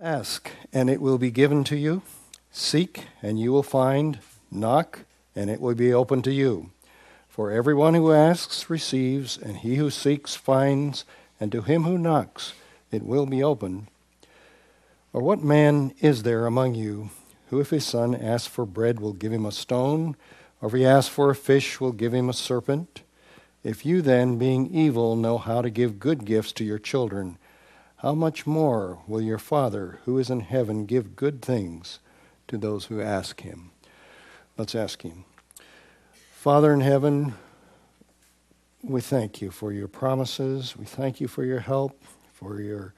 Ask, and it will be given to you. Seek, and you will find. Knock, and it will be open to you. For everyone who asks receives, and he who seeks finds, and to him who knocks it will be opened. Or what man is there among you who, if his son asks for bread, will give him a stone, or if he asks for a fish, will give him a serpent? If you then, being evil, know how to give good gifts to your children, how much more will your Father who is in heaven give good things to those who ask him? Let's ask him. Father in heaven, we thank you for your promises. We thank you for your help, for your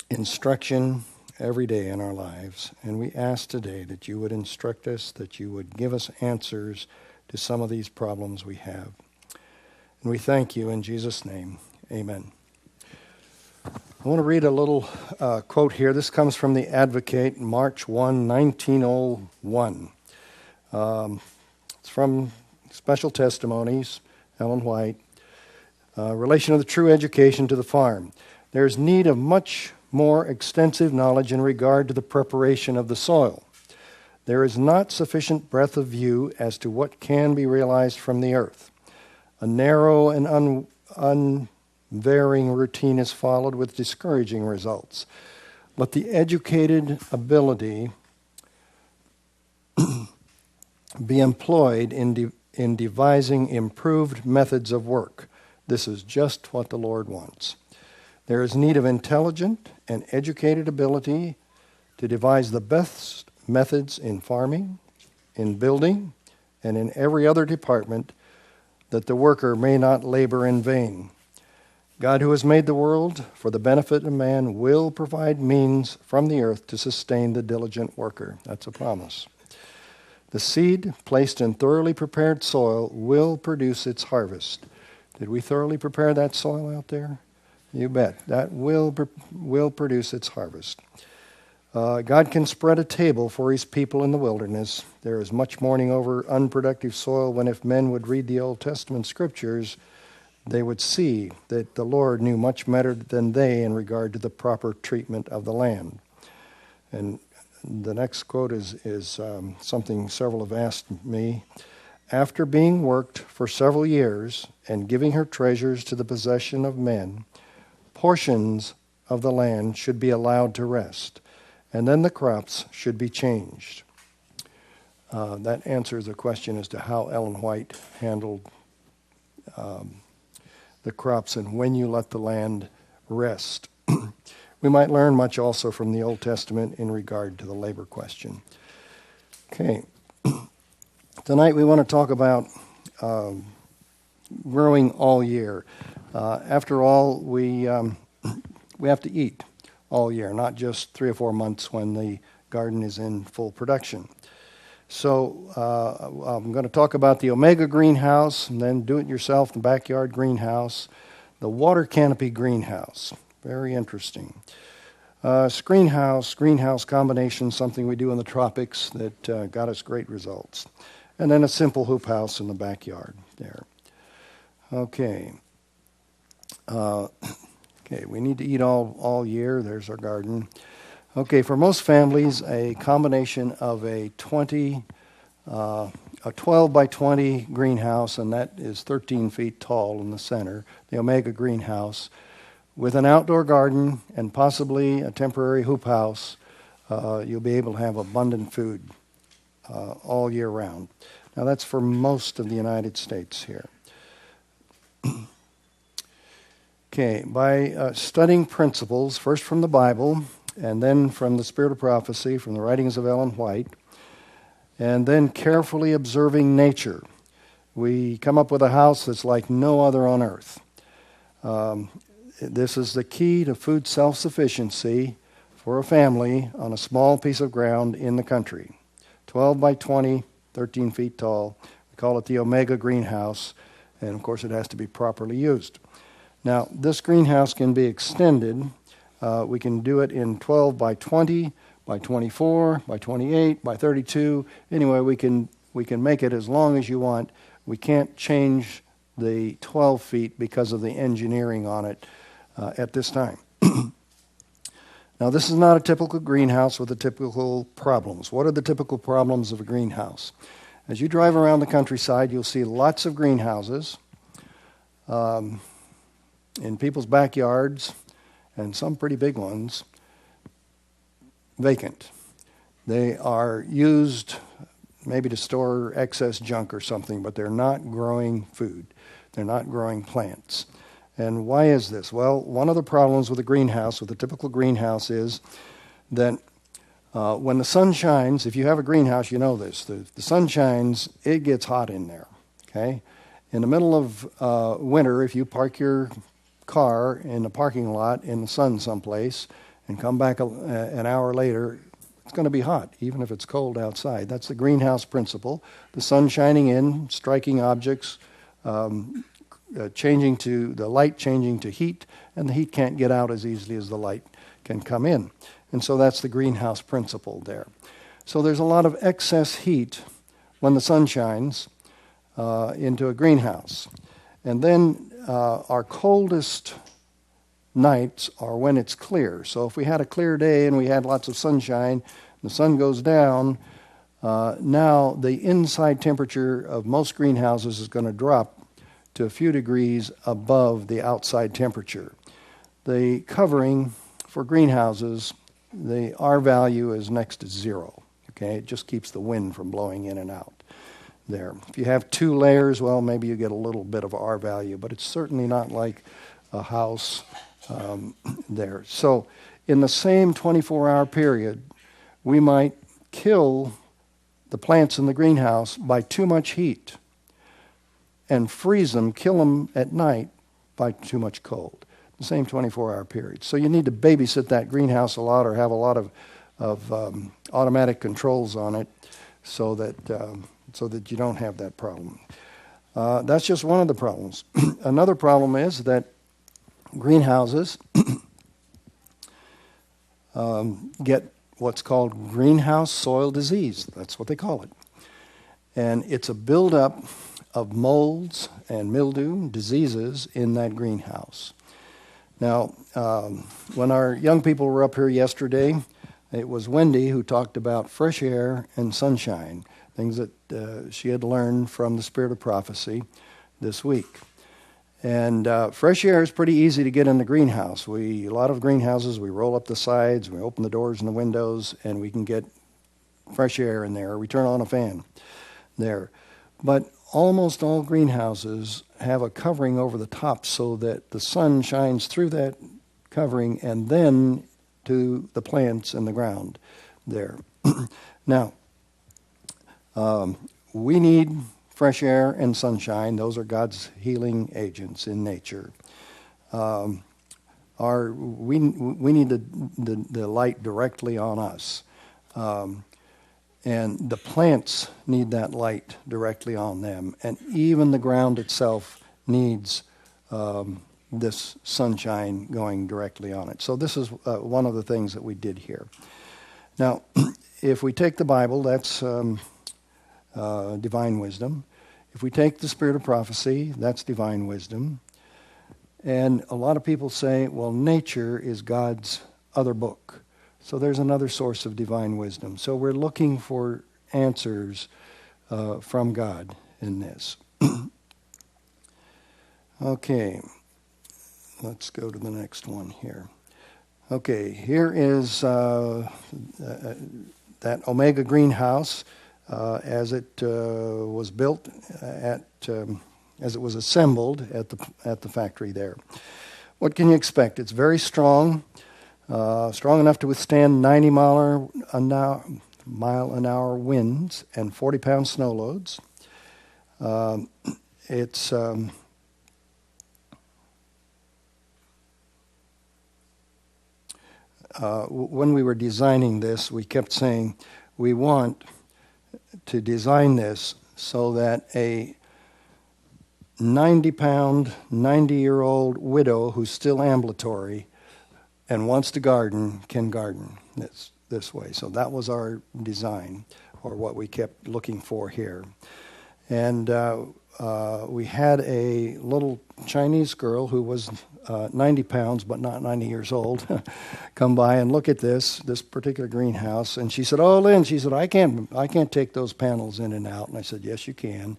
instruction every day in our lives. And we ask today that you would instruct us, that you would give us answers to some of these problems we have. And we thank you in Jesus' name. Amen. I want to read a little quote here. This comes from the Advocate, March 1, 1901. It's from Special Testimonies, Ellen White. Relation of the true education to the farm. There is need of much more extensive knowledge in regard to the preparation of the soil. There is not sufficient breadth of view as to what can be realized from the earth. A narrow and unvarying routine is followed with discouraging results. Let the educated ability be employed in devising improved methods of work. This is just what the Lord wants. There is need of intelligent and educated ability to devise the best methods in farming, in building, and in every other department, that the worker may not labor in vain. God, who has made the world for the benefit of man, will provide means from the earth to sustain the diligent worker. That's a promise. The seed placed in thoroughly prepared soil will produce its harvest. Did we thoroughly prepare that soil out there? You bet. That will produce its harvest. God can spread a table for his people in the wilderness. There is much mourning over unproductive soil when, if men would read the Old Testament scriptures, they would see that the Lord knew much better than they in regard to the proper treatment of the land. And the next quote is something several have asked me. After being worked for several years and giving her treasures to the possession of men, portions of the land should be allowed to rest, and then the crops should be changed. That answers the question as to how Ellen White handled the crops and when you let the land rest. We might learn much also from the Old Testament in regard to the labor question. Okay. Tonight we want to talk about growing all year. After all, we have to eat all year, not just 3 or 4 months when the garden is in full production. So I'm going to talk about the Omega greenhouse, and then do-it-yourself and backyard greenhouse, the water canopy greenhouse. Very interesting. Greenhouse combination, something we do in the tropics that got us great results. And then a simple hoop house in the backyard there. Okay. We need to eat all year. There's our garden. Okay, for most families, a combination of a 12 by 20 greenhouse, and that is 13 feet tall in the center, the Omega greenhouse, with an outdoor garden and possibly a temporary hoop house, you'll be able to have abundant food all year round. Now that's for most of the United States here. Okay, by studying principles, first from the Bible, and then from the Spirit of Prophecy, from the writings of Ellen White, and then carefully observing nature, we come up with a house that's like no other on earth. This is the key to food self-sufficiency for a family on a small piece of ground in the country. 12 by 20, 13 feet tall. We call it the Omega greenhouse, and of course it has to be properly used. Now, this greenhouse can be extended. We can do it in 12 by 20, by 24, by 28, by 32. Anyway, we can make it as long as you want. We can't change the 12 feet because of the engineering on it at this time. Now, this is not a typical greenhouse with the typical problems. What are the typical problems of a greenhouse? As you drive around the countryside, you'll see lots of greenhouses in people's backyards, and some pretty big ones, vacant. They are used maybe to store excess junk or something, but they're not growing food. They're not growing plants. And why is this? Well, one of the problems with a greenhouse, with a typical greenhouse, is that when the sun shines, if you have a greenhouse, you know this. The sun shines, it gets hot in there. Okay? In the middle of winter, if you park your car in the parking lot in the sun someplace and come back an hour later, it's going to be hot, even if it's cold outside. That's the greenhouse principle. The sun shining in, striking objects, changing to the light changing to heat, and the heat can't get out as easily as the light can come in. And so that's the greenhouse principle there. So there's a lot of excess heat when the sun shines into a greenhouse. And then our coldest nights are when it's clear. So if we had a clear day and we had lots of sunshine, the sun goes down, now the inside temperature of most greenhouses is going to drop to a few degrees above the outside temperature. The covering for greenhouses, the R value is next to zero. Okay, it just keeps the wind from blowing in and out there. If you have two layers, well, maybe you get a little bit of R value, but it's certainly not like a house there. So in the same 24-hour period, we might kill the plants in the greenhouse by too much heat and freeze them, kill them at night by too much cold. The same 24-hour period. So you need to babysit that greenhouse a lot or have a lot of automatic controls on it so that you don't have that problem. That's just one of the problems. Another problem is that greenhouses get what's called greenhouse soil disease. That's what they call it. And it's a buildup of molds and mildew, diseases in that greenhouse. Now, when our young people were up here yesterday, it was Wendy who talked about fresh air and sunshine, things that she had learned from the Spirit of Prophecy this week. And fresh air is pretty easy to get in the greenhouse. A lot of greenhouses, we roll up the sides, we open the doors and the windows, and we can get fresh air in there. We turn on a fan there. But almost all greenhouses have a covering over the top so that the sun shines through that covering and then to the plants in the ground there. Now, we need fresh air and sunshine. Those are God's healing agents in nature. We need the light directly on us. And the plants need that light directly on them. And even the ground itself needs this sunshine going directly on it. So this is one of the things that we did here. Now, if we take the Bible, that's divine wisdom. If we take the Spirit of Prophecy, that's divine wisdom. And a lot of people say, well, nature is God's other book. So there's another source of divine wisdom. So we're looking for answers from God in this. Okay, let's go to the next one here. Okay, here is that Omega greenhouse as it was built as it was assembled at the factory there. What can you expect? It's very strong. Strong enough to withstand 90 mile an hour winds and 40-pound snow loads. When we were designing this, we kept saying we want to design this so that a 90-pound, 90-year-old widow who's still ambulatory and wants to garden can garden this way. So that was our design, or what we kept looking for here. And we had a little Chinese girl who was 90 pounds but not 90 years old come by and look at this particular greenhouse. And she said, "Oh, Lynn," she said, I can't take those panels in and out." And I said, "Yes, you can."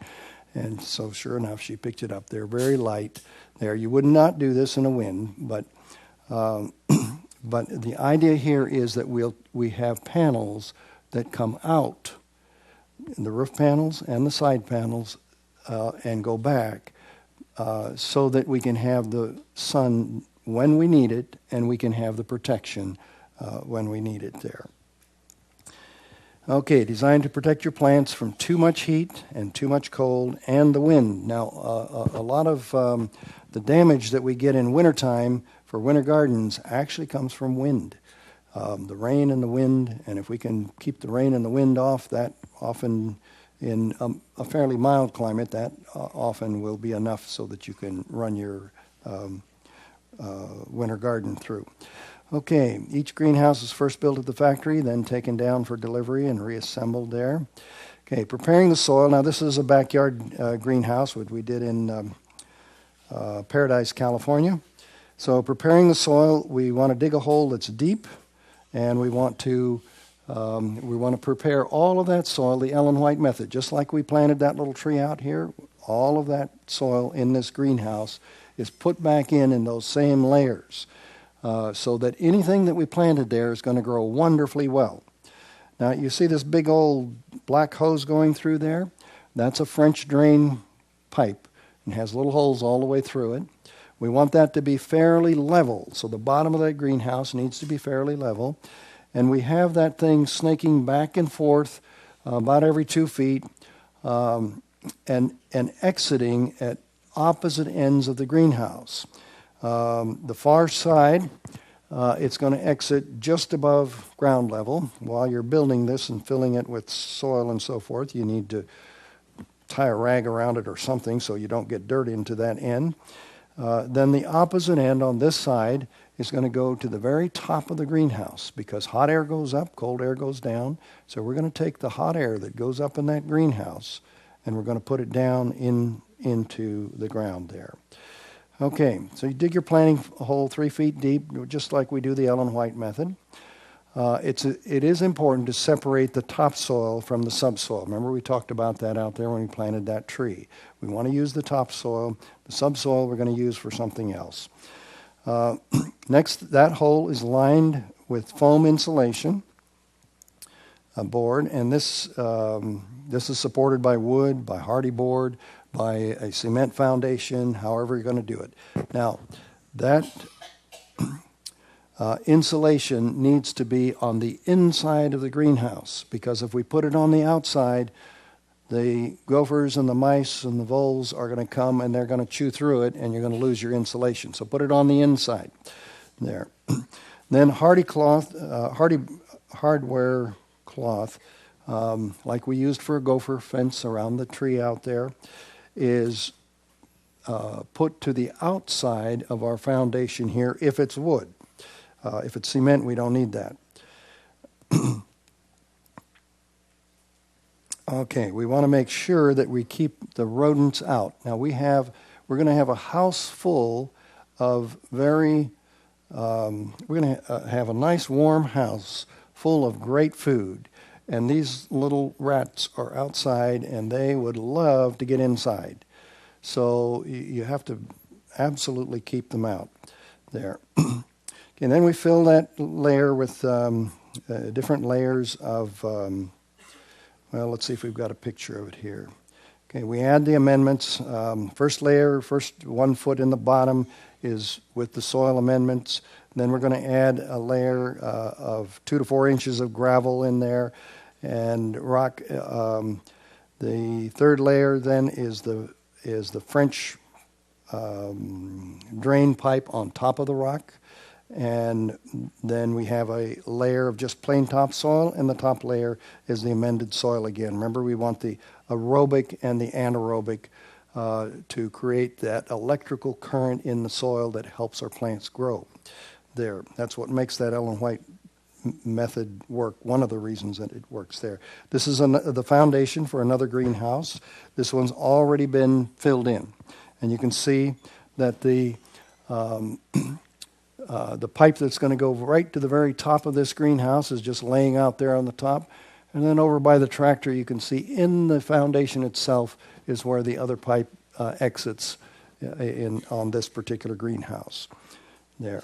And so sure enough, she picked it up. They're very light there. You would not do this in a wind, but but the idea here is that we have panels that come out, the roof panels and the side panels, and go back, so that we can have the sun when we need it, and we can have the protection when we need it there. Okay, designed to protect your plants from too much heat and too much cold and the wind. Now, a lot of the damage that we get in wintertime for winter gardens actually comes from wind. The rain and the wind, and if we can keep the rain and the wind off, that often in a fairly mild climate, that often will be enough so that you can run your winter garden through. Okay, each greenhouse is first built at the factory, then taken down for delivery and reassembled there. Okay, preparing the soil. Now, this is a backyard greenhouse, which we did in Paradise, California. So preparing the soil, we want to dig a hole that's deep, and we want to prepare all of that soil, the Ellen White method, just like we planted that little tree out here. All of that soil in this greenhouse is put back in those same layers, so that anything that we planted there is going to grow wonderfully well. Now, you see this big old black hose going through there? That's a French drain pipe and has little holes all the way through it. We want that to be fairly level, so the bottom of that greenhouse needs to be fairly level. And we have that thing snaking back and forth about every 2 feet, and exiting at opposite ends of the greenhouse. The far side, it's going to exit just above ground level. While you're building this and filling it with soil and so forth, you need to tie a rag around it or something so you don't get dirt into that end. Then the opposite end on this side is going to go to the very top of the greenhouse, because hot air goes up, cold air goes down. So we're going to take the hot air that goes up in that greenhouse and we're going to put it down into the ground there. Okay, so you dig your planting hole 3 feet deep, just like we do the Ellen White method. It is important to separate the topsoil from the subsoil. Remember, we talked about that out there when we planted that tree. We want to use the topsoil. The subsoil we're going to use for something else. Next, that hole is lined with foam insulation board, and this is supported by wood, by hardy board, by a cement foundation, however you're going to do it. Now, that insulation needs to be on the inside of the greenhouse, because if we put it on the outside, the gophers and the mice and the voles are going to come and they're going to chew through it, and you're going to lose your insulation. So put it on the inside there. Then hardware cloth, like we used for a gopher fence around the tree out there, is put to the outside of our foundation here if it's wood. If it's cement, we don't need that. Okay, we want to make sure that we keep the rodents out. Now we're going to have a house full of we're going to have a nice warm house full of great food. And these little rats are outside and they would love to get inside. So you have to absolutely keep them out there. And then we fill that layer with different layers of, well, let's see if we've got a picture of it here. Okay, we add the amendments. First layer, first 1 foot in the bottom is with the soil amendments. Then we're going to add a layer of 2 to 4 inches of gravel in there and rock. The third layer then is the French drain pipe on top of the rock. And then we have a layer of just plain topsoil, and the top layer is the amended soil again. Remember, we want the aerobic and the anaerobic to create that electrical current in the soil that helps our plants grow there. That's what makes that Ellen White method work, one of the reasons that it works there. This is the foundation for another greenhouse. This one's already been filled in. And you can see that the pipe that's going to go right to the very top of this greenhouse is just laying out there on the top. And then over by the tractor, you can see in the foundation itself is where the other pipe exits on this particular greenhouse. There.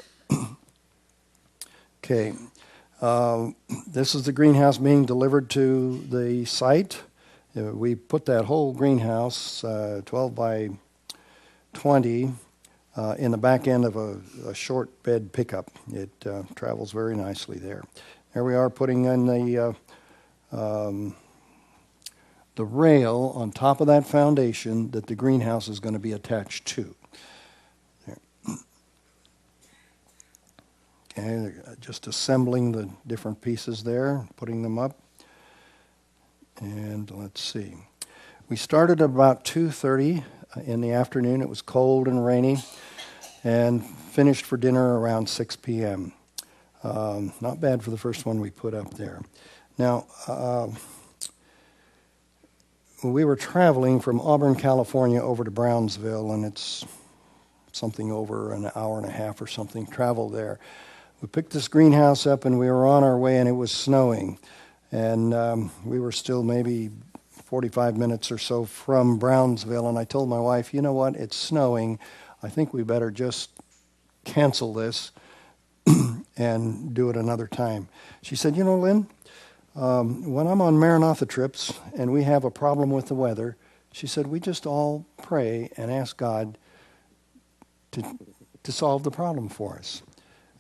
Okay. This is the greenhouse being delivered to the site. We put that whole greenhouse, 12 by 20, in the back end of a short bed pickup. It travels very nicely there. There we are putting in the rail on top of that foundation that the greenhouse is going to be attached to. There. Okay, just assembling the different pieces there, putting them up. And let's see. We started at about 2:30 in the afternoon. It was cold and rainy, and finished for dinner around 6 p.m. Not bad for the first one we put up there. Now, we were traveling from Auburn, California over to Brownsville, and it's something over an hour and a half or something travel there. We picked this greenhouse up, and we were on our way, and it was snowing. And we were still maybe 45 minutes or so from Brownsville, and I told my wife, you know what, it's snowing. I think we better just cancel this and do it another time. She said, you know, Lynn, when I'm on Maranatha trips and we have a problem with the weather, she said, we just all pray and ask God to solve the problem for us.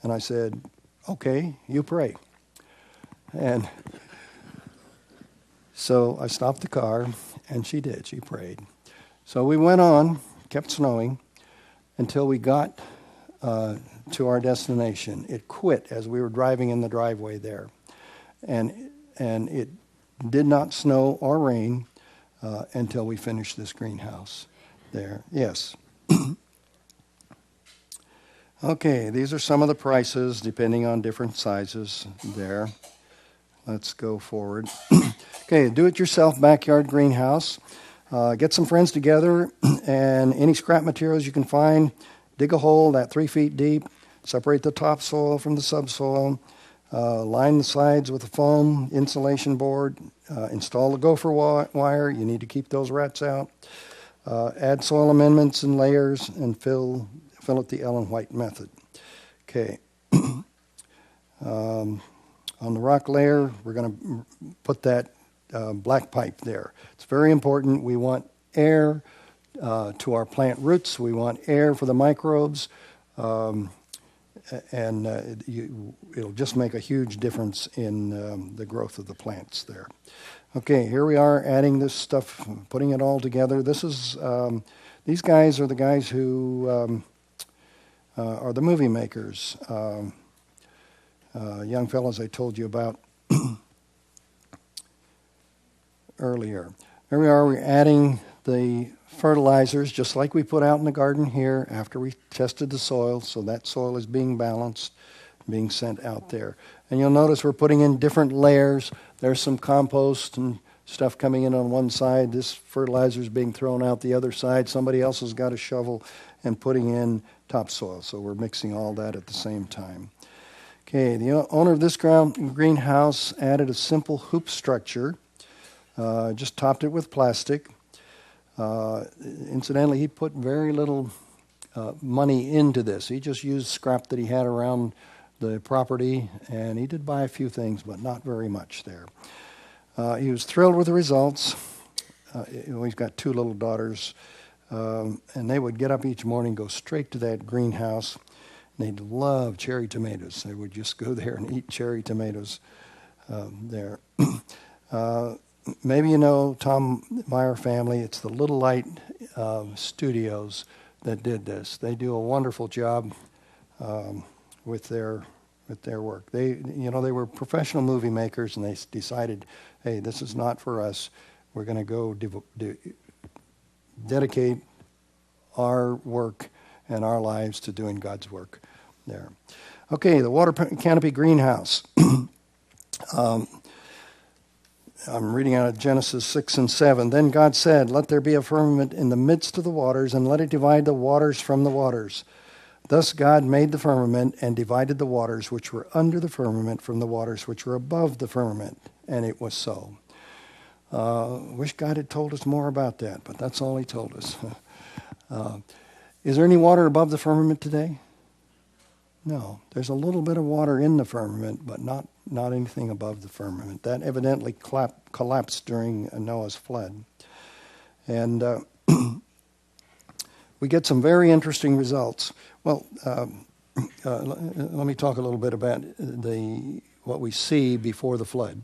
And I said, okay, you pray. And so I stopped the car, and she did. She prayed. So we went on, kept snowing, until we got to our destination. It quit as we were driving in the driveway there. And it did not snow or rain until we finished this greenhouse there. Yes. Okay, these are some of the prices depending on different sizes there. Let's go forward. Okay, do-it-yourself backyard greenhouse. Get some friends together, and any scrap materials you can find, dig a hole that 3 feet deep, separate the topsoil from the subsoil, line the sides with a foam insulation board, install the gopher wire. You need to keep those rats out. Add soil amendments and layers, and fill it the Ellen White method. Okay. On the rock layer, we're going to put that black pipe there. It's very important. We want air to our plant roots. We want air for the microbes. And it'll just make a huge difference in the growth of the plants there. Okay, here we are adding this stuff, putting it all together. This is these guys are the guys who are the movie makers. Young fellows I told you about earlier. There we are. We're adding the fertilizers just like we put out in the garden here after we tested the soil. So that soil is being balanced, being sent out there. And you'll notice we're putting in different layers. There's some compost and stuff coming in on one side. This fertilizer is being thrown out the other side. Somebody else has got a shovel and putting in topsoil. So we're mixing all that at the same time. Okay, the owner of this greenhouse added a simple hoop structure, just topped it with plastic. Incidentally, he put very little money into this. He just used scrap that he had around the property, and he did buy a few things, but not very much there. He was thrilled with the results. He's got 2 little daughters, and they would get up each morning, go straight to that greenhouse. They'd love cherry tomatoes. They would just go there and eat cherry tomatoes there. Maybe you know Tom Meyer family. It's the Little Light Studios that did this. They do a wonderful job with their work. They were professional movie makers, and they decided, hey, this is not for us. We're going to go dedicate our work and our lives to doing God's work there. Okay, the water canopy greenhouse. I'm reading out of Genesis 6 and 7. Then God said, "Let there be a firmament in the midst of the waters, and let it divide the waters from the waters." Thus God made the firmament and divided the waters which were under the firmament from the waters which were above the firmament. And it was so. Wish God had told us more about that, but that's all he told us. Is there any water above the firmament today? No. There's a little bit of water in the firmament, but not anything above the firmament. That evidently collapsed during Noah's flood. And we get some very interesting results. Well, let me talk a little bit about what we see before the flood.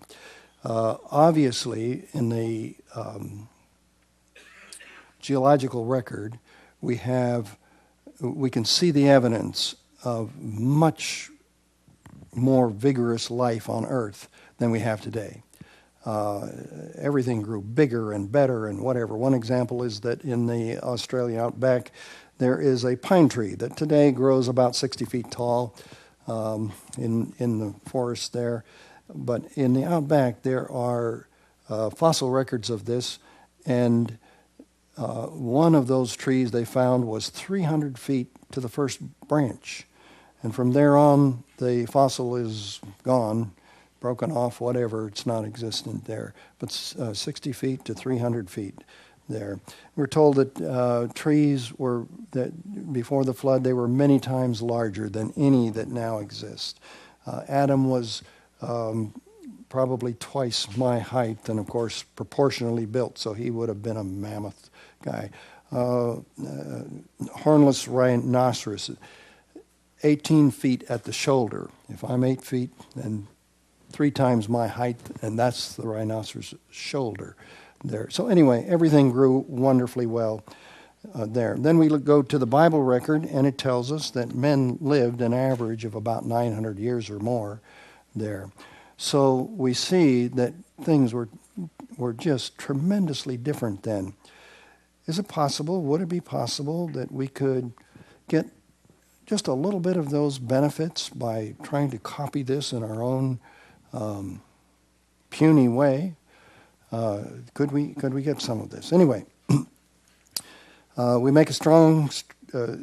Obviously, in the geological record, we can see the evidence of much more vigorous life on Earth than we have today. Everything grew bigger and better and whatever. One example is that in the Australia outback, there is a pine tree that today grows about 60 feet tall in the forest there. But in the outback, there are fossil records of this, and one of those trees they found was 300 feet to the first branch. And from there on, the fossil is gone, broken off, whatever. It's not existent there. But 60 feet to 300 feet there. We're told that trees were, that before the flood, they were many times larger than any that now exist. Adam was probably twice my height, and of course proportionally built, so he would have been a mammoth guy. Hornless rhinoceros, 18 feet at the shoulder. If I'm 8 feet, then 3 times my height, and that's the rhinoceros shoulder there. So anyway, everything grew wonderfully well there. Then we go to the Bible record, and it tells us that men lived an average of about 900 years or more there. So we see that things were just tremendously different then. Is it possible, would it be possible that we could get just a little bit of those benefits by trying to copy this in our own puny way? Could we get some of this? Anyway, we make a strong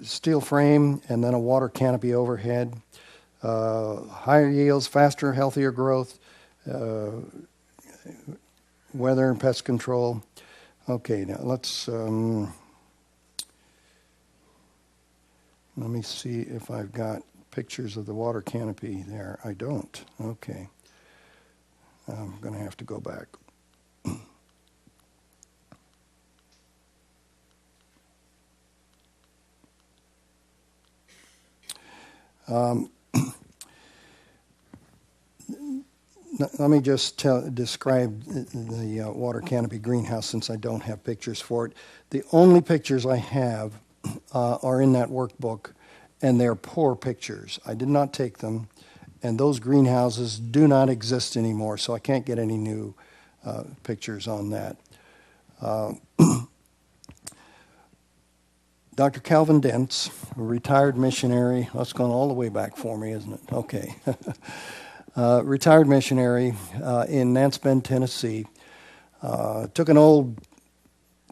steel frame and then a water canopy overhead. Higher yields, faster, healthier growth, weather and pest control. Okay, now let me see if I've got pictures of the water canopy there. I don't. Okay. I'm going to have to go back. Let me just describe the water canopy greenhouse since I don't have pictures for it. The only pictures I have are in that workbook, and they're poor pictures. I did not take them, and those greenhouses do not exist anymore, so I can't get any new pictures on that. Dr. Calvin Dents, a retired missionary. That's gone all the way back for me, isn't it? Okay. Retired missionary in Nance Bend, Tennessee. Took an old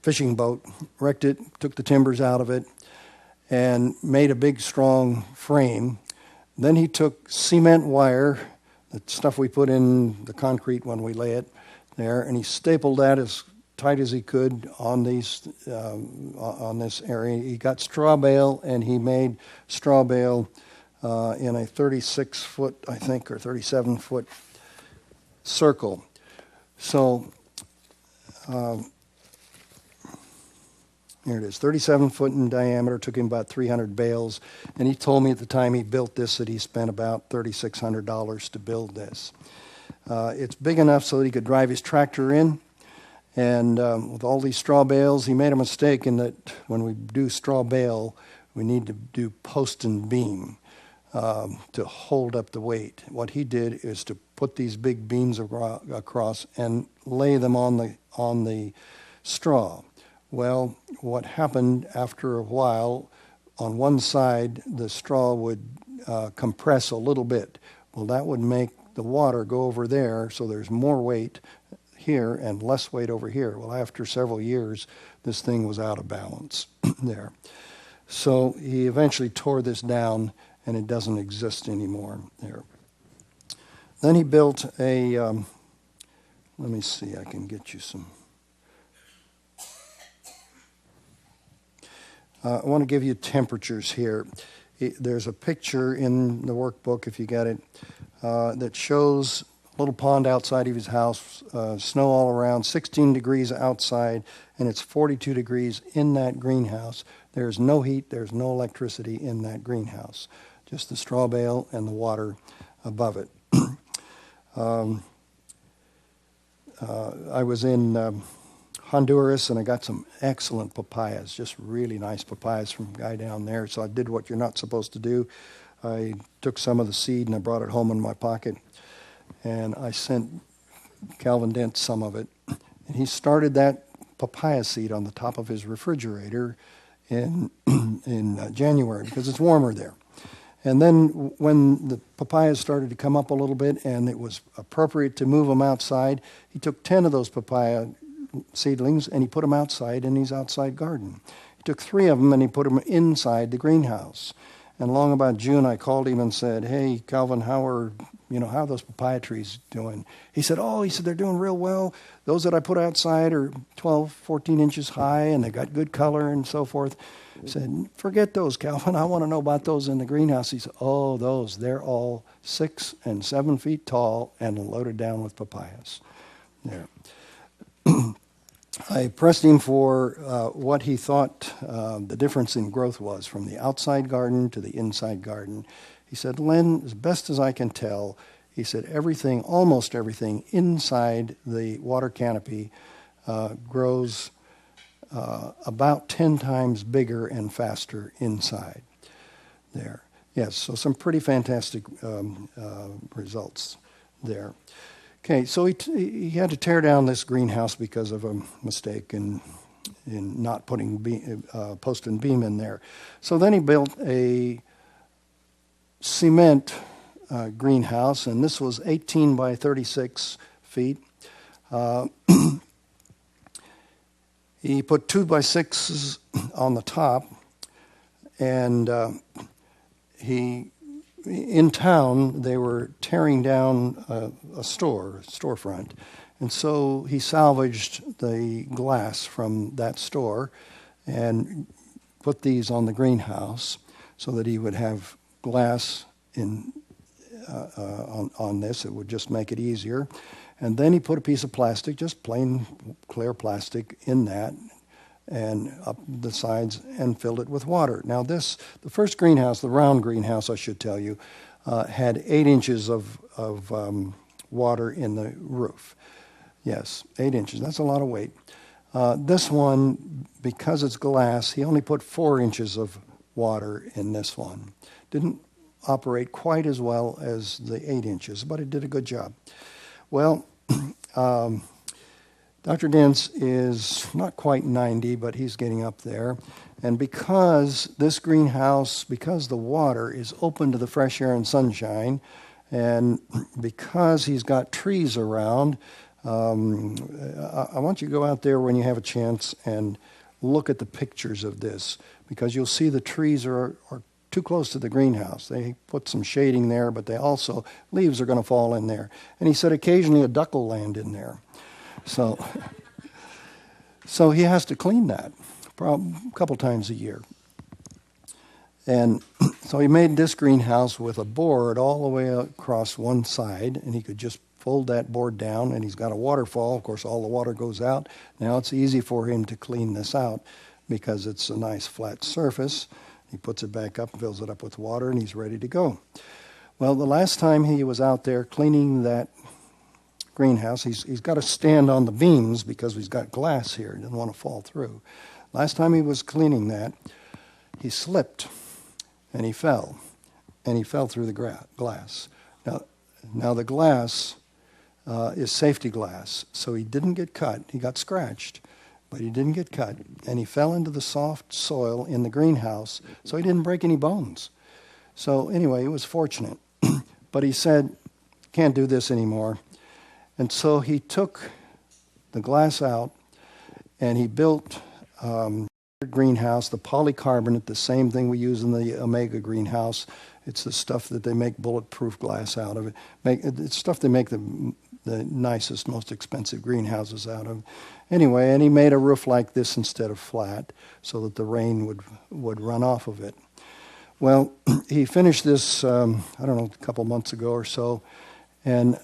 fishing boat, wrecked it, took the timbers out of it, and made a big, strong frame. Then he took cement wire, the stuff we put in the concrete when we lay it there, and he stapled that as tight as he could on these on this area. He got straw bale, and he made straw bale in a 36-foot, I think, or 37-foot circle. So here it is, 37 foot in diameter, took him about 300 bales, and he told me at the time he built this that he spent about $3,600 to build this. It's big enough so that he could drive his tractor in, and with all these straw bales, he made a mistake in that when we do straw bale, we need to do post and beam to hold up the weight. What he did is to put these big beams across and lay them on the straw. Well, what happened after a while, on one side, the straw would compress a little bit. Well, that would make the water go over there, so there's more weight here and less weight over here. Well, after several years, this thing was out of balance there. So he eventually tore this down, and it doesn't exist anymore there. Then he built a, let me see, I can get you some. I want to give you temperatures here. There's a picture in the workbook, if you got it, that shows a little pond outside of his house, snow all around, 16 degrees outside, and it's 42 degrees in that greenhouse. There's no heat, there's no electricity in that greenhouse, just the straw bale and the water above it. I was in Honduras, and I got some excellent papayas, just really nice papayas from a guy down there. So I did what you're not supposed to do. I took some of the seed and I brought it home in my pocket, and I sent Calvin Dent some of it. And he started that papaya seed on the top of his refrigerator in January because it's warmer there. And then when the papayas started to come up a little bit and it was appropriate to move them outside, he took 10 of those papaya seedlings and he put them outside in his outside garden. He took 3 of them and he put them inside the greenhouse. And along about June, I called him and said, "Hey, Calvin, how are those papaya trees doing?" He said, they're doing real well. Those that I put outside are 12, 14 inches high, and they got good color and so forth. I said, "Forget those, Calvin. I want to know about those in the greenhouse." He said, those, they're all 6 and 7 feet tall and loaded down with papayas. There. I pressed him for what he thought the difference in growth was from the outside garden to the inside garden. He said, "Len, as best as I can tell," he said, almost everything inside the water canopy grows about 10 times bigger and faster inside there. Yes, so some pretty fantastic results there. Okay, so he had to tear down this greenhouse because of a mistake in not putting post and beam in there. So then he built a cement greenhouse, and this was 18 by 36 feet. He put 2 by 6s on the top, and in town, they were tearing down a storefront. And so he salvaged the glass from that store and put these on the greenhouse so that he would have glass on this. It would just make it easier. And then he put a piece of plastic, just plain clear plastic, in that and up the sides and filled it with water. Now the first greenhouse, the round greenhouse, I should tell you, had 8 inches of water in the roof. Yes, 8 inches. That's a lot of weight. This one, because it's glass, he only put 4 inches of water in this one. Didn't operate quite as well as the 8 inches, but it did a good job. Well, Dr. Dent's is not quite 90, but he's getting up there. And because this greenhouse, because the water is open to the fresh air and sunshine, and because he's got trees around, I want you to go out there when you have a chance and look at the pictures of this, because you'll see the trees are too close to the greenhouse. They put some shading there, but they also, leaves are going to fall in there. And he said occasionally a duck will land in there. So he has to clean that a couple times a year. And so he made this greenhouse with a board all the way across one side, and he could just fold that board down, and he's got a waterfall. Of course, all the water goes out. Now it's easy for him to clean this out because it's a nice flat surface. He puts it back up, fills it up with water, and he's ready to go. Well, the last time he was out there cleaning that greenhouse, he's got to stand on the beams because he's got glass here. He doesn't want to fall through. Last time he was cleaning that, he slipped and he fell through the glass. Now the glass is safety glass, so he didn't get cut. He got scratched, but he didn't get cut, and he fell into the soft soil in the greenhouse, so he didn't break any bones. So anyway, he was fortunate. But he said, can't do this anymore. And so he took the glass out and he built greenhouse, the polycarbonate, the same thing we use in the Omega greenhouse. It's the stuff that they make bulletproof glass out of. It's stuff they make the nicest, most expensive greenhouses out of. Anyway, and he made a roof like this instead of flat so that the rain would run off of it. Well, he finished this, I don't know, a couple months ago or so, and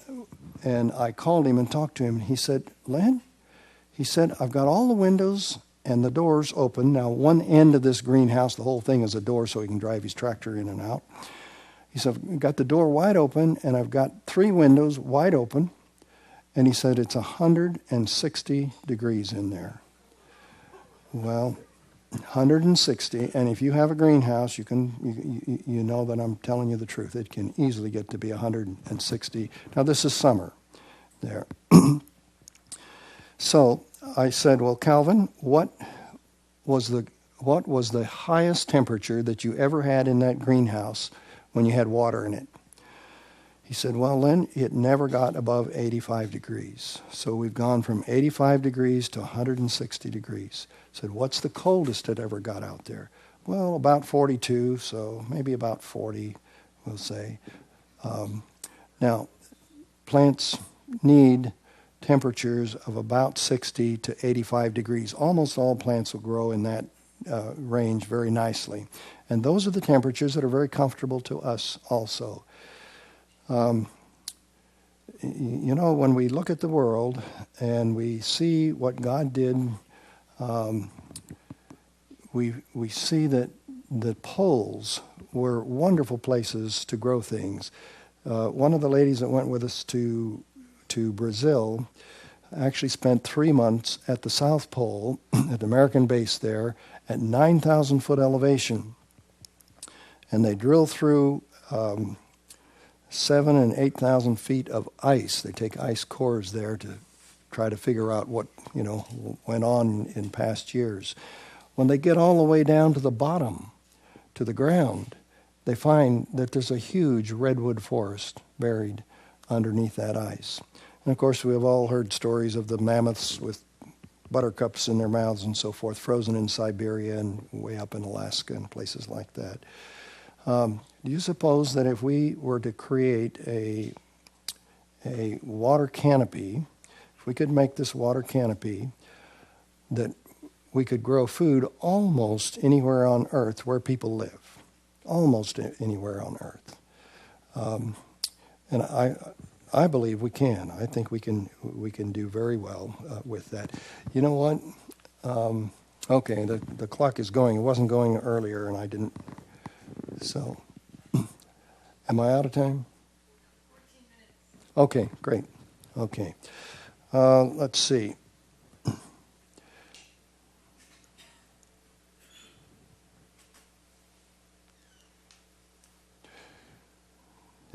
I called him and talked to him. He said, Len, he said, I've got all the windows and the doors open. Now, one end of this greenhouse, the whole thing is a door so he can drive his tractor in and out. He said, I've got the door wide open, and I've got 3 windows wide open. And he said, it's 160 degrees in there. Well, 160, and if you have a greenhouse, you know that I'm telling you the truth. It can easily get to be 160. Now, this is summer there. So I said, well, Calvin, what was the highest temperature that you ever had in that greenhouse when you had water in it? He said, well, Len, it never got above 85 degrees. So we've gone from 85 degrees to 160 degrees. I said, what's the coldest it ever got out there? Well, about 42, so maybe about 40, we'll say. Now, plants need temperatures of about 60 to 85 degrees. Almost all plants will grow in that range very nicely. And those are the temperatures that are very comfortable to us also. You know, when we look at the world and we see what God did, we see that the poles were wonderful places to grow things. One of the ladies that went with us to Brazil actually spent 3 months at the South Pole, at the American base there, at 9,000 foot elevation. And they drill through 7,000 and 8,000 feet of ice. They take ice cores there to try to figure out what, went on in past years. When they get all the way down to the bottom, to the ground, they find that there's a huge redwood forest buried underneath that ice. And of course, we have all heard stories of the mammoths with buttercups in their mouths and so forth, frozen in Siberia and way up in Alaska and places like that. Do you suppose that if we were to create a water canopy, if we could make this water canopy, that we could grow food almost anywhere on earth where people live, almost anywhere on earth? And I believe we can. I think we can do very well with that. You know what? Okay, the clock is going. It wasn't going earlier, and I didn't. So, am I out of time? 14 minutes. Okay, great. Okay. Let's see.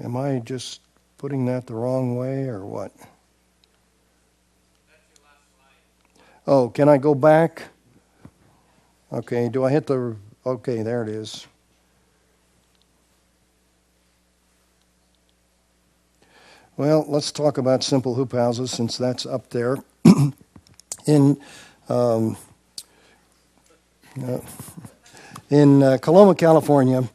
Am I just putting that the wrong way or what? That's your last slide. Oh, can I go back? Okay, do I hit the... Okay, there it is. Well, let's talk about simple hoop houses since that's up there. In Coloma, California,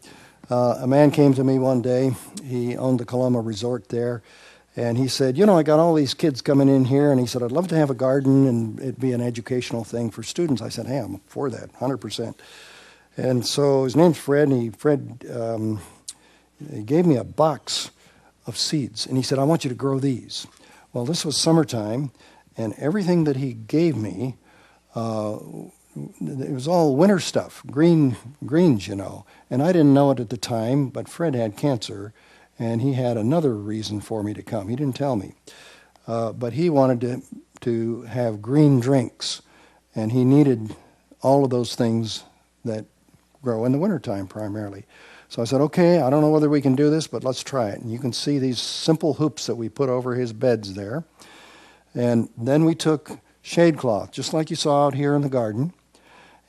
a man came to me one day. He owned the Coloma Resort there. And he said, I got all these kids coming in here. And he said, I'd love to have a garden and it'd be an educational thing for students. I said, hey, I'm for that, 100%. And so his name's Fred. And Fred he gave me a box of seeds. And he said, I want you to grow these. Well, this was summertime. And everything that he gave me, it was all winter stuff, greens, And I didn't know it at the time, but Fred had cancer. And he had another reason for me to come. He didn't tell me. But he wanted to have green drinks. And he needed all of those things that grow in the wintertime primarily. So I said, okay, I don't know whether we can do this, but let's try it. And you can see these simple hoops that we put over his beds there. And then we took shade cloth, just like you saw out here in the garden.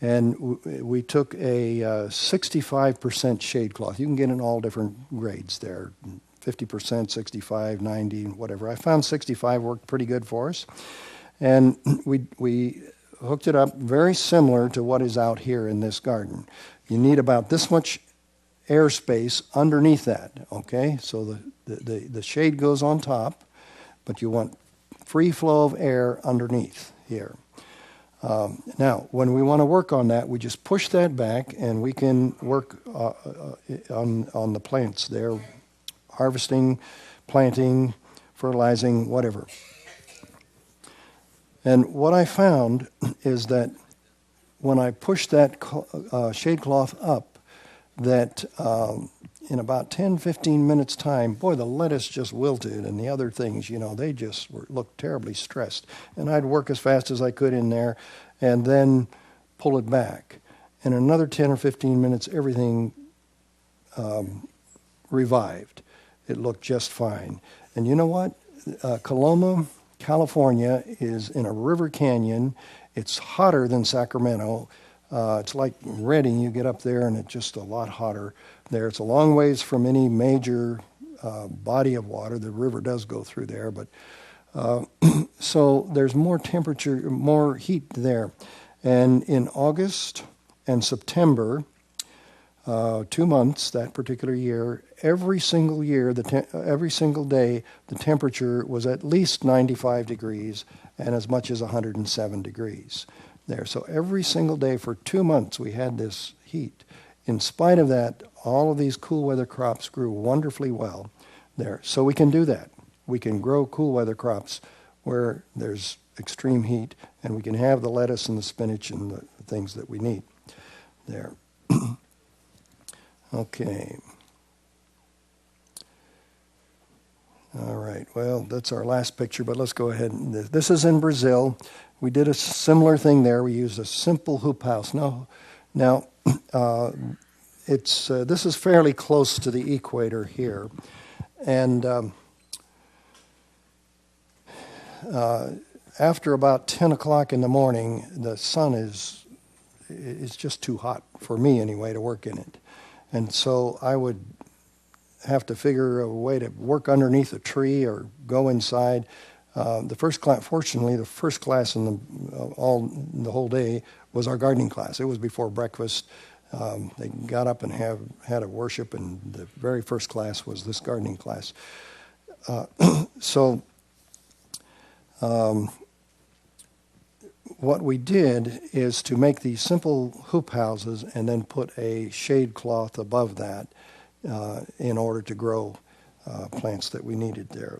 And we took a 65% shade cloth. You can get in all different grades there, 50%, 65, 90, whatever. I found 65 worked pretty good for us. And we hooked it up very similar to what is out here in this garden. You need about this much airspace underneath that, okay? So the shade goes on top, but you want free flow of air underneath here. Now, when we want to work on that, we just push that back, and we can work on the plants there, harvesting, planting, fertilizing, whatever. And what I found is that when I pushed that shade cloth up, that in about 10, 15 minutes time, boy, the lettuce just wilted, and the other things, they just looked terribly stressed. And I'd work as fast as I could in there and then pull it back. And in another 10 or 15 minutes, everything revived. It looked just fine. And you know what? Coloma, California is in a river canyon. It's hotter than Sacramento. It's like Redding. You get up there and it's just a lot hotter there. It's a long ways from any major body of water. The river does go through there, but so there's more temperature, more heat there. And in August and September, 2 months that particular year, every single day, the temperature was at least 95 degrees and as much as 107 degrees there. So every single day for 2 months we had this heat. In spite of that, all of these cool weather crops grew wonderfully well there. So we can do that. We can grow cool weather crops where there's extreme heat, and we can have the lettuce and the spinach and the things that we need there. Okay. All right. Well, that's our last picture, but let's go ahead. This is in Brazil. We did a similar thing there. We used a simple hoop house. Now, this is fairly close to the equator here, and after about 10 o'clock in the morning, the sun is just too hot for me anyway to work in it. And so I would have to figure a way to work underneath a tree or go inside. Fortunately, the first class in the whole day was our gardening class. It was before breakfast. They got up and had a worship, and the very first class was this gardening class. What we did is to make these simple hoop houses and then put a shade cloth above that in order to grow plants that we needed there.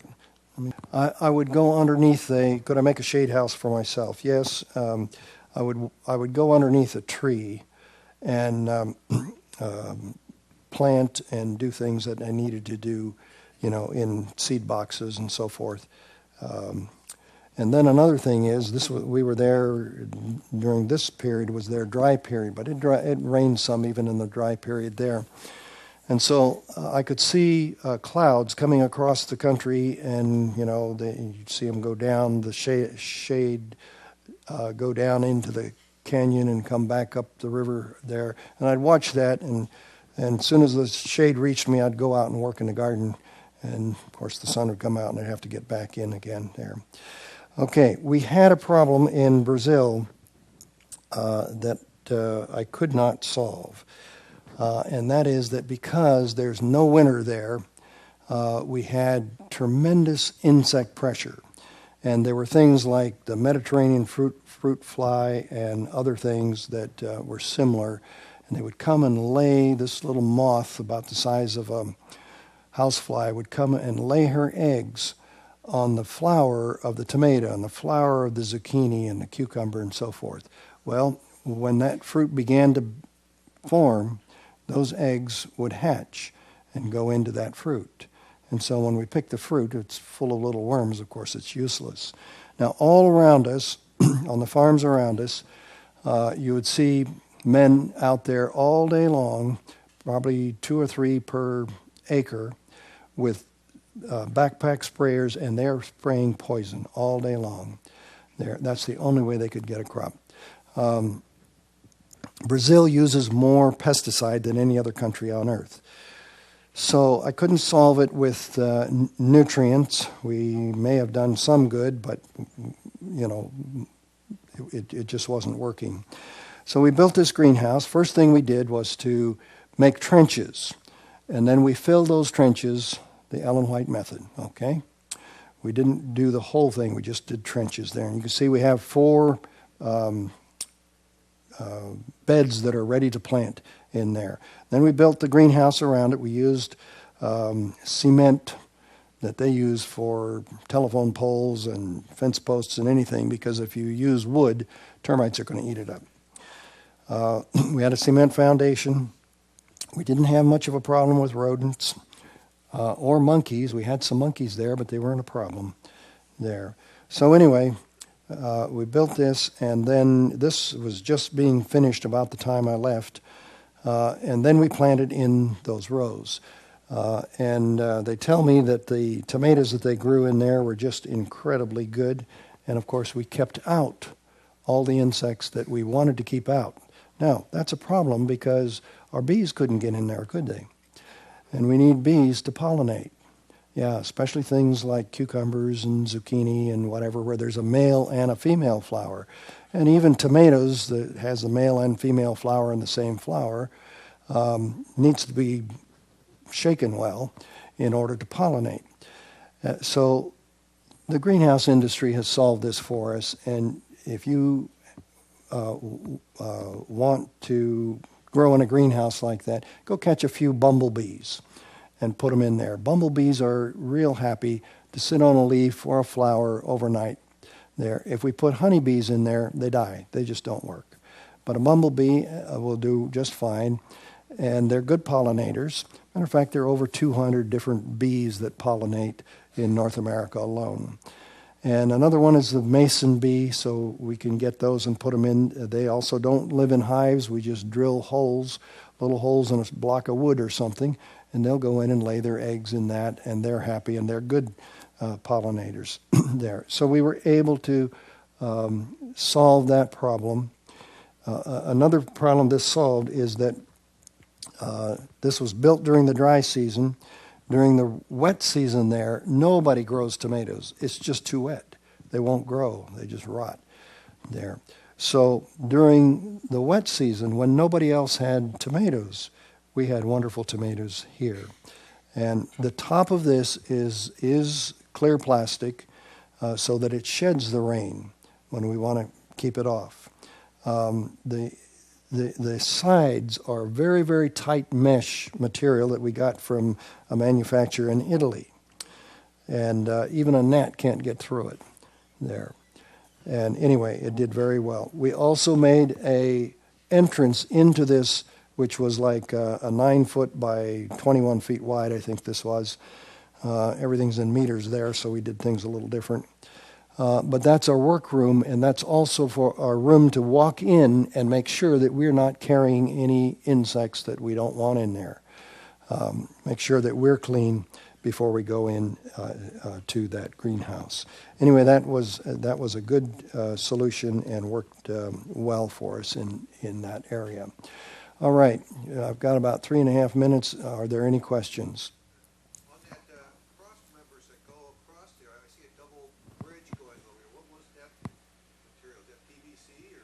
I would go underneath could I make a shade house for myself? Yes. I would go underneath a tree and plant and do things that I needed to do, in seed boxes and so forth. And then another thing is, we were there during this period, was their dry period, but it rained some even in the dry period there. And so I could see clouds coming across the country, and, you'd see them go down the shade, go down into the canyon and come back up the river there. And I'd watch that, and as soon as the shade reached me, I'd go out and work in the garden. And, of course, the sun would come out, and I'd have to get back in again there. Okay, we had a problem in Brazil that I could not solve. And that is that because there's no winter there, we had tremendous insect pressure. And there were things like the Mediterranean fruit fly and other things that were similar. And they would come and lay, this little moth about the size of a housefly would come and lay her eggs on the flower of the tomato and the flower of the zucchini and the cucumber and so forth. Well, when that fruit began to form, those eggs would hatch and go into that fruit. And so when we pick the fruit, it's full of little worms. Of course, it's useless. Now, all around us, on the farms around us, you would see men out there all day long, probably 2 or 3 per acre, with backpack sprayers, and they're spraying poison all day long. That's the only way they could get a crop. Brazil uses more pesticide than any other country on earth. So I couldn't solve it with nutrients. We may have done some good, but it just wasn't working. So we built this greenhouse. First thing we did was to make trenches, and then we filled those trenches the Ellen White method. Okay, we didn't do the whole thing. We just did trenches there, and you can see we have 4 beds that are ready to plant in there. Then we built the greenhouse around it. We used cement that they use for telephone poles and fence posts and anything, because if you use wood, termites are going to eat it up. We had a cement foundation. We didn't have much of a problem with rodents or monkeys. We had some monkeys there, but they weren't a problem there. So anyway, we built this, and then this was just being finished about the time I left. And then we planted in those rows. And they tell me that the tomatoes that they grew in there were just incredibly good. And of course, we kept out all the insects that we wanted to keep out. Now, that's a problem because our bees couldn't get in there, could they? And we need bees to pollinate. Yeah, especially things like cucumbers and zucchini and whatever, where there's a male and a female flower. And even tomatoes that has the male and female flower in the same flower needs to be shaken well in order to pollinate. So the greenhouse industry has solved this for us, and if you want to grow in a greenhouse like that, go catch a few bumblebees and put them in there. Bumblebees are real happy to sit on a leaf or a flower overnight there. If we put honeybees in there, they die. They just don't work. But a bumblebee will do just fine, and they're good pollinators. Matter of fact, there are over 200 different bees that pollinate in North America alone. And another one is the mason bee, so we can get those and put them in. They also don't live in hives. We just drill holes, little holes in a block of wood or something, and they'll go in and lay their eggs in that, and they're happy, and they're good pollinators there. So we were able to solve that problem. Another problem this solved is that this was built during the dry season. During the wet season there, nobody grows tomatoes. It's just too wet. They won't grow. They just rot there. So during the wet season, when nobody else had tomatoes, we had wonderful tomatoes here. And the top of this is clear plastic so that it sheds the rain when we want to keep it off. The sides are very, very tight mesh material that we got from a manufacturer in Italy. And even a gnat can't get through it there. And anyway, it did very well. We also made a entrance into this, which was like a 9 foot by 21 feet wide, I think this was. Everything's in meters there, so we did things a little different. But that's our workroom, and that's also for our room to walk in and make sure that we're not carrying any insects that we don't want in there. Make sure that we're clean before we go in to that greenhouse. Anyway, that was a good solution and worked well for us in that area. All right, I've got about 3.5 minutes. Are there any questions? On that cross members that go across there, I see a double bridge going over here. What was that material? Is that PVC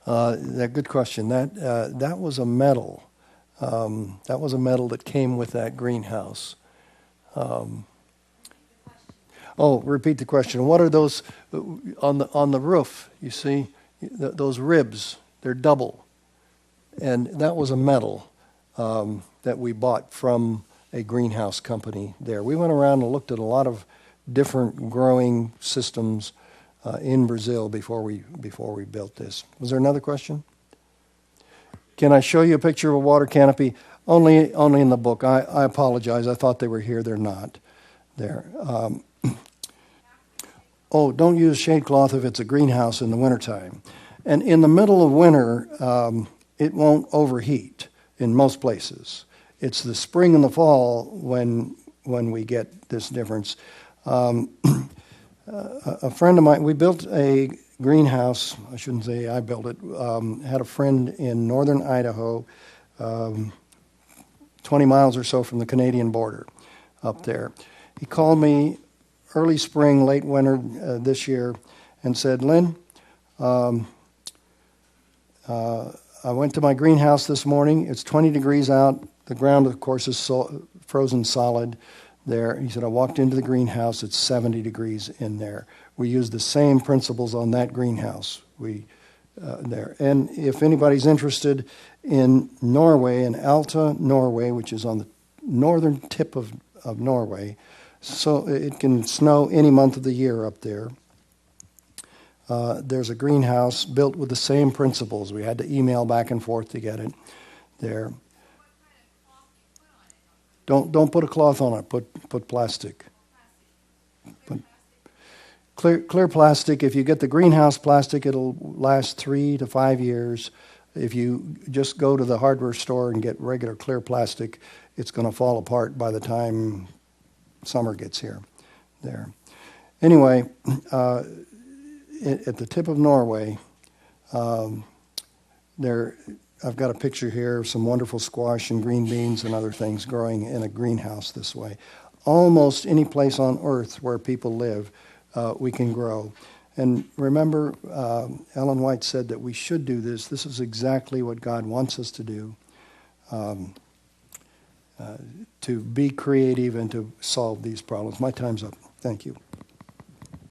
or? That good question. That was a metal. That was a metal that came with that greenhouse. Repeat the question. What are those on the roof? You see those ribs? They're double, and that was a metal that we bought from a greenhouse company there. We went around and looked at a lot of different growing systems in Brazil before we built this. Was there another question? Can I show you a picture of a water canopy? Only in the book. I apologize. I thought they were here. They're not there. Don't use shade cloth if it's a greenhouse in the wintertime. And in the middle of winter, it won't overheat in most places. It's the spring and the fall when we get this difference. A friend of mine, we built a greenhouse. I shouldn't say I built it. Had a friend in northern Idaho, 20 miles or so from the Canadian border up there. He called me early spring, late winter this year and said, Lynn, I went to my greenhouse this morning. It's 20 degrees out. The ground, of course, is frozen solid there. He said, I walked into the greenhouse. It's 70 degrees in there. We use the same principles on that greenhouse. There. And if anybody's interested in Norway, in Alta, Norway, which is on the northern tip of Norway, so it can snow any month of the year up there. There's a greenhouse built with the same principles. We had to email back and forth to get it there. Don't put a cloth on it. Put plastic. Clear plastic. If you get the greenhouse plastic, it'll last 3 to 5 years. If you just go to the hardware store and get regular clear plastic, it's going to fall apart by the time summer gets here. There. Anyway, at the tip of Norway, there I've got a picture here of some wonderful squash and green beans and other things growing in a greenhouse this way. Almost any place on earth where people live, we can grow. And remember, Ellen White said that we should do this. This is exactly what God wants us to do, to be creative and to solve these problems. My time's up. Thank you.